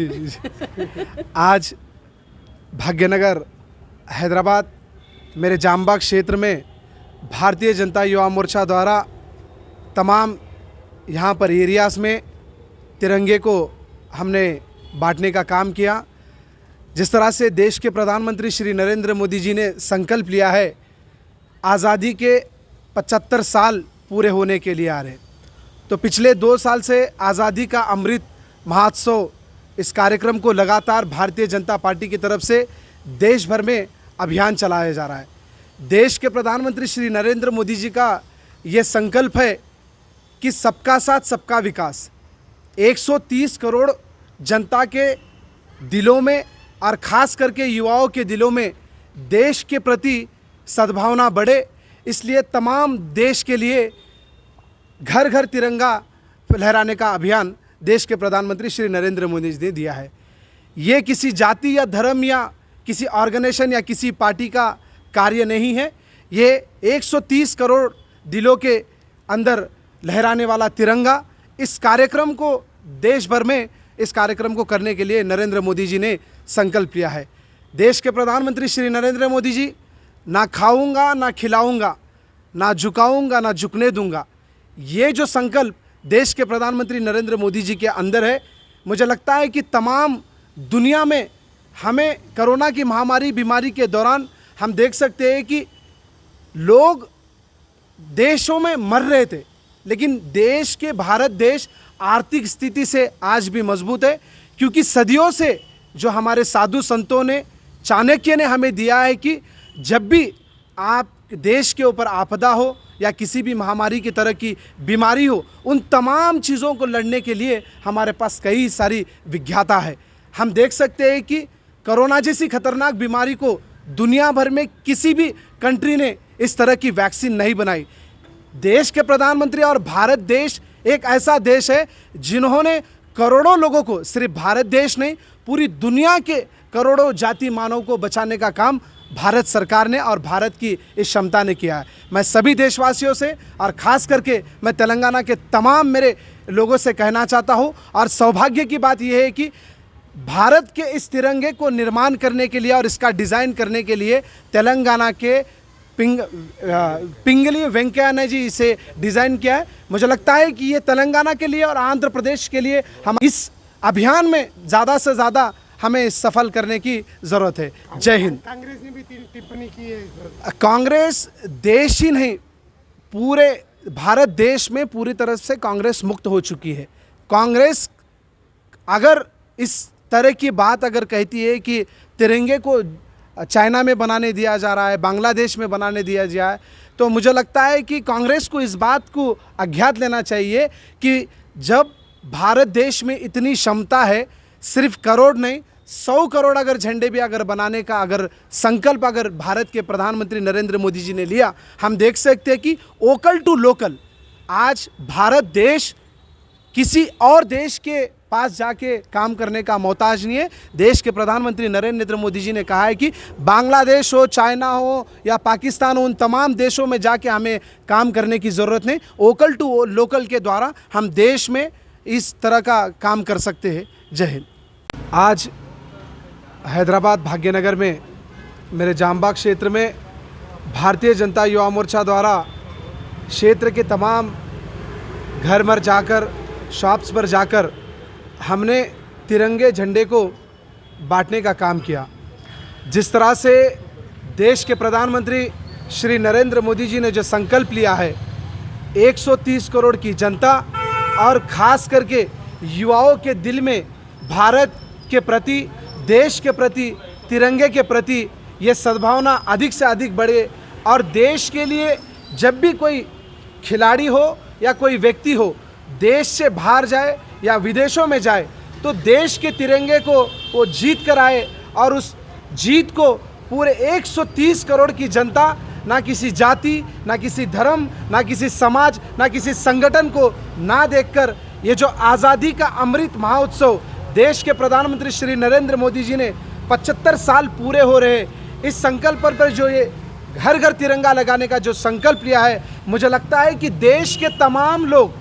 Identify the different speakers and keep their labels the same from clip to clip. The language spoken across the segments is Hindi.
Speaker 1: जी जी जी। आज भाग्यनगर हैदराबाद मेरे जामबाग क्षेत्र में भारतीय जनता युवा मोर्चा द्वारा तमाम यहाँ पर एरियाज़ में तिरंगे को हमने बांटने का काम किया। जिस तरह से देश के प्रधानमंत्री श्री नरेंद्र मोदी जी ने संकल्प लिया है, आज़ादी के 75 साल पूरे होने के लिए आ रहे, तो पिछले 2 साल से आज़ादी का अमृत महोत्सव इस कार्यक्रम को लगातार भारतीय जनता पार्टी की तरफ से देश भर में अभियान चलाया जा रहा है। देश के प्रधानमंत्री श्री नरेंद्र मोदी जी का ये संकल्प है कि सबका साथ सबका विकास 130 करोड़ जनता के दिलों में और ख़ास करके युवाओं के दिलों में देश के प्रति सद्भावना बढ़े, इसलिए तमाम देश के लिए घर घर तिरंगा लहराने का अभियान देश के प्रधानमंत्री श्री नरेंद्र मोदी जी ने दिया है। ये किसी जाति या धर्म या किसी ऑर्गेनाइजेशन या किसी पार्टी का कार्य नहीं है। ये 130 करोड़ दिलों के अंदर लहराने वाला तिरंगा, इस कार्यक्रम को देश भर में इस कार्यक्रम को करने के लिए नरेंद्र मोदी जी ने संकल्प लिया है। देश के प्रधानमंत्री श्री नरेंद्र मोदी जी ना खाऊंगा ना खिलाऊंगा, ना झुकाऊंगा ना झुकने दूंगा, ये जो संकल्प देश के प्रधानमंत्री नरेंद्र मोदी जी के अंदर है, मुझे लगता है कि तमाम दुनिया में हमें कोरोना की महामारी बीमारी के दौरान हम देख सकते हैं कि लोग देशों में मर रहे थे, लेकिन देश के भारत देश आर्थिक स्थिति से आज भी मजबूत है, क्योंकि सदियों से जो हमारे साधु संतों ने, चाणक्य ने हमें दिया है कि जब भी आप देश के ऊपर आपदा हो या किसी भी महामारी की तरह की बीमारी हो, उन तमाम चीज़ों को लड़ने के लिए हमारे पास कई सारी विज्ञता है। हम देख सकते हैं कि कोरोना जैसी खतरनाक बीमारी को दुनिया भर में किसी भी कंट्री ने इस तरह की वैक्सीन नहीं बनाई। देश के प्रधानमंत्री और भारत देश एक ऐसा देश है जिन्होंने करोड़ों लोगों को, सिर्फ भारत देश नहीं पूरी दुनिया के करोड़ों जाति मानव को बचाने का काम भारत सरकार ने और भारत की इस क्षमता ने किया है। मैं सभी देशवासियों से और ख़ास करके मैं तेलंगाना के तमाम मेरे लोगों से कहना चाहता हूँ, और सौभाग्य की बात यह है कि भारत के इस तिरंगे को निर्माण करने के लिए और इसका डिज़ाइन करने के लिए तेलंगाना के पिंगली वेंकैया ने जी इसे डिज़ाइन किया है। मुझे लगता है कि ये तेलंगाना के लिए और आंध्र प्रदेश के लिए हम इस अभियान में ज़्यादा से ज़्यादा हमें सफल करने की ज़रूरत है। जय हिंद।
Speaker 2: कांग्रेस ने भी टिप्पणी की है।
Speaker 1: कांग्रेस देश ही नहीं, पूरे भारत देश में पूरी तरह से कांग्रेस मुक्त हो चुकी है। कांग्रेस अगर इस तरह की बात अगर कहती है कि तिरंगे को चाइना में बनाने दिया जा रहा है, बांग्लादेश में बनाने दिया जाए, तो मुझे लगता है कि कांग्रेस को इस बात को अज्ञात लेना चाहिए कि जब भारत देश में इतनी क्षमता है, सिर्फ करोड़ नहीं 100 करोड़ अगर झंडे भी अगर बनाने का अगर संकल्प अगर भारत के प्रधानमंत्री नरेंद्र मोदी जी ने लिया, हम देख सकते हैं कि वोकल टू लोकल, आज भारत देश किसी और देश के पास जाके काम करने का मोहताज नहीं है। देश के प्रधानमंत्री नरेंद्र मोदी जी ने कहा है कि बांग्लादेश हो, चाइना हो या पाकिस्तान हो, उन तमाम देशों में जाके हमें काम करने की ज़रूरत नहीं, वोकल टू लोकल के द्वारा हम देश में इस तरह का काम कर सकते हैं। जय हिंद। आज हैदराबाद भाग्यनगर में मेरे जामबाग क्षेत्र में भारतीय जनता युवा मोर्चा द्वारा क्षेत्र के तमाम घर मर जाकर, शॉप्स पर जाकर हमने तिरंगे झंडे को बांटने का काम किया। जिस तरह से देश के प्रधानमंत्री श्री नरेंद्र मोदी जी ने जो संकल्प लिया है, 130 करोड़ की जनता और ख़ास करके युवाओं के दिल में भारत के प्रति, देश के प्रति, तिरंगे के प्रति ये सद्भावना अधिक से अधिक बढ़े, और देश के लिए जब भी कोई खिलाड़ी हो या कोई व्यक्ति हो देश से बाहर जाए या विदेशों में जाए, तो देश के तिरंगे को वो जीत कर आए, और उस जीत को पूरे 130 करोड़ की जनता, ना किसी जाति, ना किसी धर्म, ना किसी समाज, ना किसी संगठन को ना देखकर ये जो आज़ादी का अमृत महोत्सव देश के प्रधानमंत्री श्री नरेंद्र मोदी जी ने 75 साल पूरे हो रहे, इस संकल्प पर जो ये घर घर तिरंगा लगाने का जो संकल्प लिया है, मुझे लगता है कि देश के तमाम लोग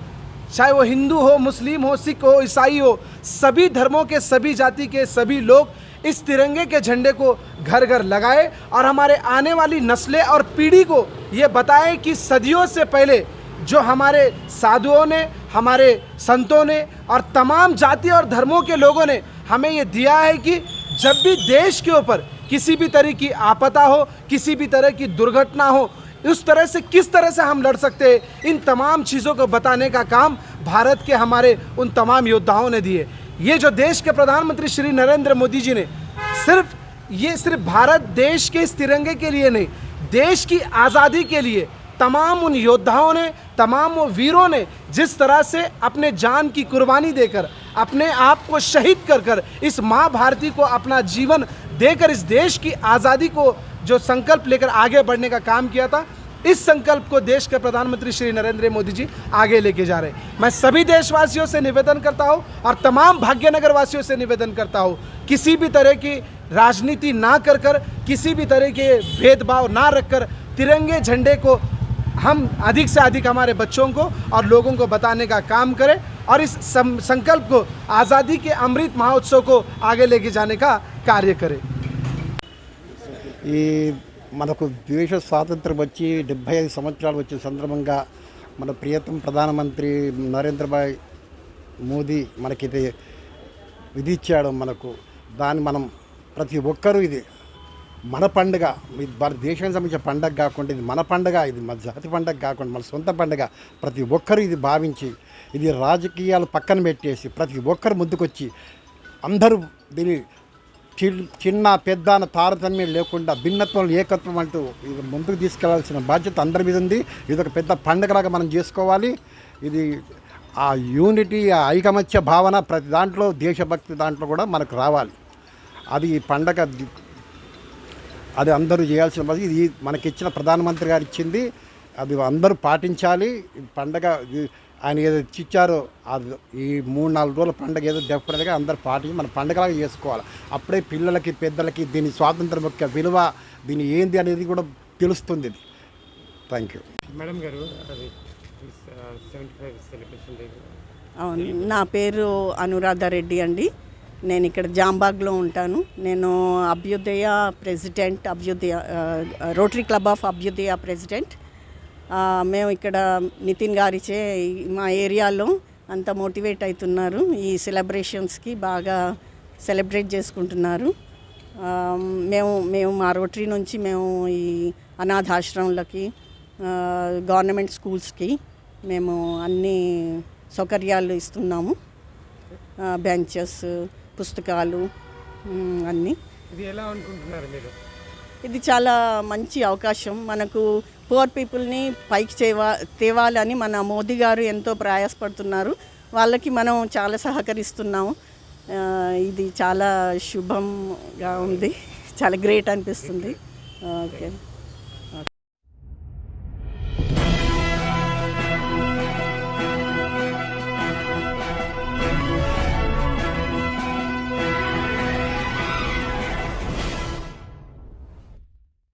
Speaker 1: चाहे वो हिंदू हो, मुस्लिम हो, सिख हो, ईसाई हो, सभी धर्मों के, सभी जाति के सभी लोग इस तिरंगे के झंडे को घर घर लगाए और हमारे आने वाली नस्लें और पीढ़ी को ये बताएं कि सदियों से पहले जो हमारे साधुओं ने, हमारे संतों ने और तमाम जाति और धर्मों के लोगों ने हमें ये दिया है कि जब भी देश के ऊपर किसी भी तरह की आपदा हो, किसी भी तरह की दुर्घटना हो, उस तरह से किस तरह से हम लड़ सकते हैं, इन तमाम चीज़ों को बताने का काम भारत के हमारे उन तमाम योद्धाओं ने दिए। ये जो देश के प्रधानमंत्री श्री नरेंद्र मोदी जी ने सिर्फ भारत देश के इस तिरंगे के लिए नहीं, देश की आज़ादी के लिए तमाम उन योद्धाओं ने, तमाम वो वीरों ने जिस तरह से अपने जान की कुर्बानी देकर, अपने आप को शहीद कर कर इस माँ भारती को अपना जीवन देकर इस देश की आज़ादी को जो संकल्प लेकर आगे बढ़ने का काम किया था, इस संकल्प को देश के प्रधानमंत्री श्री नरेंद्र मोदी जी आगे लेके जा रहे हैं। मैं सभी देशवासियों से निवेदन करता हूं और तमाम भाग्यनगर वासियों से निवेदन करता हूं, किसी भी तरह की राजनीति ना कर कर, किसी भी तरह के भेदभाव ना रखकर तिरंगे झंडे को हम अधिक से अधिक हमारे बच्चों को और लोगों को बताने का काम करें और इस संकल्प को, आज़ादी के अमृत महोत्सव को आगे लेके जाने का कार्य करें।
Speaker 3: ఈ మనకు దేశ స్వాతంత్రం వచ్చి 75 సంవత్సరాలు వచ్చిన సందర్భంగా మన ప్రియతమ ప్రధానమంత్రి నరేంద్రభాయ్ మోదీ మనకి విధించాడు. మనకు దాన్ని మనం ప్రతి ఒక్కరూ ఇది మన పండుగ, భారతదేశానికి సంబంధించిన పండుగ కాకుండా ఇది మన పండుగ, ఇది మన జాతి పండుగ కాకుండా మన సొంత పండుగ ప్రతి ఒక్కరూ ఇది భావించి, ఇది రాజకీయాలు పక్కన పెట్టేసి ప్రతి ఒక్కరు ముందుకొచ్చి అందరూ దీన్ని చిన్న పెద్ద అన్న తారతమ్యం లేకుండా భిన్నత్వం ఏకత్వం అంటూ ఇది ముందుకు తీసుకెళ్లాల్సిన బాధ్యత అందరి మీద ఉంది. ఇది ఒక పెద్ద పండుగలాగా మనం చేసుకోవాలి. ఇది ఆ యూనిటీ, ఆ ఐకమత్య భావన ప్రతి దాంట్లో, దేశభక్తి దాంట్లో కూడా మనకు రావాలి. అది ఈ పండగ, అది అందరూ చేయాల్సిన బాధ్యత. ఇది మనకిచ్చిన ప్రధానమంత్రి గారు ఇచ్చింది, అది అందరూ పాటించాలి. ఈ పండగ ఆయన ఏదో ఇచ్చారో అది ఈ 3-4 రోజుల పండుగ ఏదో డెఫినెట్గా అందరూ పాటించి మన పండుగలాగా చేసుకోవాలి. అప్పుడే పిల్లలకి, పెద్దలకి దీని స్వాతంత్రం యొక్క విలువ, దీని ఏంది అనేది కూడా తెలుస్తుంది. థ్యాంక్ యూ
Speaker 2: మేడం గారు. అది 75 సెలబ్రేషన్ డే.
Speaker 4: అవును, నా పేరు అనురాధ రెడ్డి అండి. నేను ఇక్కడ జాంబాగ్లో ఉంటాను. నేను అభ్యుదయ ప్రెసిడెంట్, రోటరీ క్లబ్ ఆఫ్ అభ్యుదయ ప్రెసిడెంట్. మేము ఇక్కడ నితిన్ గారిచే మా ఏరియాలో అంతా మోటివేట్ అవుతున్నారు. ఈ సెలబ్రేషన్స్కి బాగా సెలబ్రేట్ చేసుకుంటున్నారు. మేము మా రోటరీ నుంచి మేము ఈ అనాథాశ్రమాలకి, గవర్నమెంట్ స్కూల్స్కి మేము అన్ని సౌకర్యాలు ఇస్తున్నాము. బెంచెస్, పుస్తకాలు అన్నీ.
Speaker 2: ఇది ఎలా అనుకుంటున్నారు మీరు?
Speaker 4: ఇది చాలా మంచి అవకాశం. మనకు పూర్ పీపుల్ని పైకి తేవాలని మన మోదీ గారు ఎంతో ప్రయాసపడుతున్నారు. వాళ్ళకి మనం చాలా సహకరిస్తున్నాము. ఇది చాలా శుభంగా ఉంది, చాలా గ్రేట్ అనిపిస్తుంది. ఓకే.